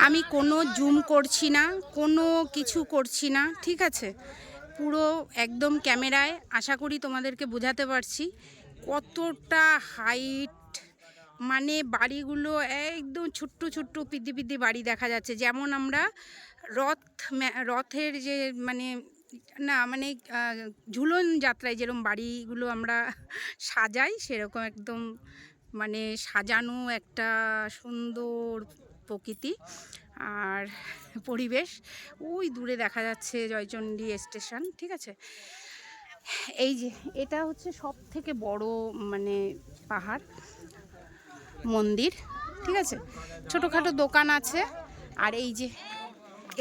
আমি কোনো জুম করছি না, কোনো কিছু করছি না, ঠিক আছে? পুরো একদম ক্যামেরায় আশা করি তোমাদেরকে বোঝাতে পারছি কতটা হাইট। মানে বাড়িগুলো একদম ছোট্ট ছোট্ট পিদ্দি পিদ্দি বাড়ি দেখা যাচ্ছে, যেমন আমরা রথের যে মানে না মানে ঝুলন যাত্রায় যেরকম বাড়িগুলো আমরা সাজাই, সেরকম একদম মানে সাজানো একটা সুন্দর প্রকৃতি আর পরিবেশ। ওই দূরে দেখা যাচ্ছে জয়চণ্ডী স্টেশন, ঠিক আছে? এই যে এটা হচ্ছে সব থেকে বড় মানে পাহাড় মন্দির, ঠিক আছে? ছোটোখাটো দোকান আছে, আর এই যে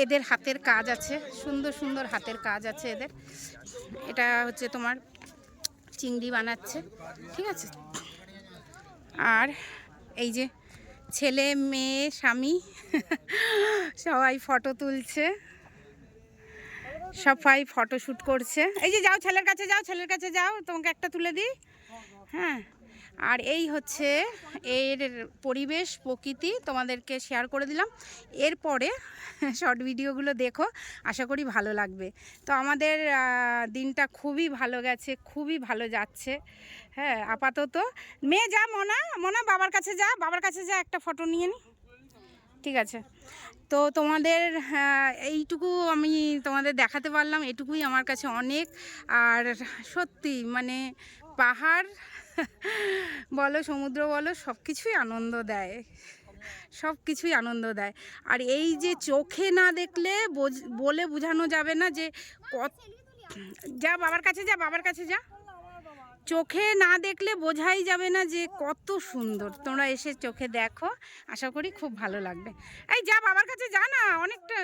এদের হাতের কাজ আছে, সুন্দর সুন্দর হাতের কাজ আছে এদের। এটা হচ্ছে তোমার চিংড়ি বানাচ্ছে, ঠিক আছে? আর এই যে ছেলে মেয়ে স্বামী সবাই ফটো তুলছে, সবাই ফটোশ্যুট করছে। এই যে যাও ছেলের কাছে যাও, ছেলের কাছে যাও, তোমাকে একটা তুলে দিই। হ্যাঁ, আর এই হচ্ছে এর পরিবেশ প্রকৃতি, তোমাদেরকে শেয়ার করে দিলাম। এরপরে শর্ট ভিডিওগুলো দেখো, আশা করি ভালো লাগবে। তো আমাদের দিনটা খুবই ভালো গেছে, খুবই ভালো যাচ্ছে। হ্যাঁ, আপাতত মেয়ে যা, মনা মনা বাবার কাছে যা, বাবার কাছে যা, একটা ফটো নিয়ে নি, ঠিক আছে? তো তোমাদের এইটুকু আমি তোমাদের দেখাতে পারলাম, এটুকুই আমার কাছে অনেক। আর সত্যি মানে পাহাড় বলো, সমুদ্র বলো, সব কিছুই আনন্দ দেয়, সব কিছুই আনন্দ দেয়। আর এই যে চোখে না দেখলে বলে বোঝানো যাবে না যে কত। যা বাবার কাছে যা, বাবার কাছে যা, চোখে না দেখলে বোঝাই যাবে না যে কত সুন্দর। তোমরা এসে চোখে দেখো, আশা করি খুব ভালো লাগবে। এই যা বাবার কাছে যা না, অনেকটা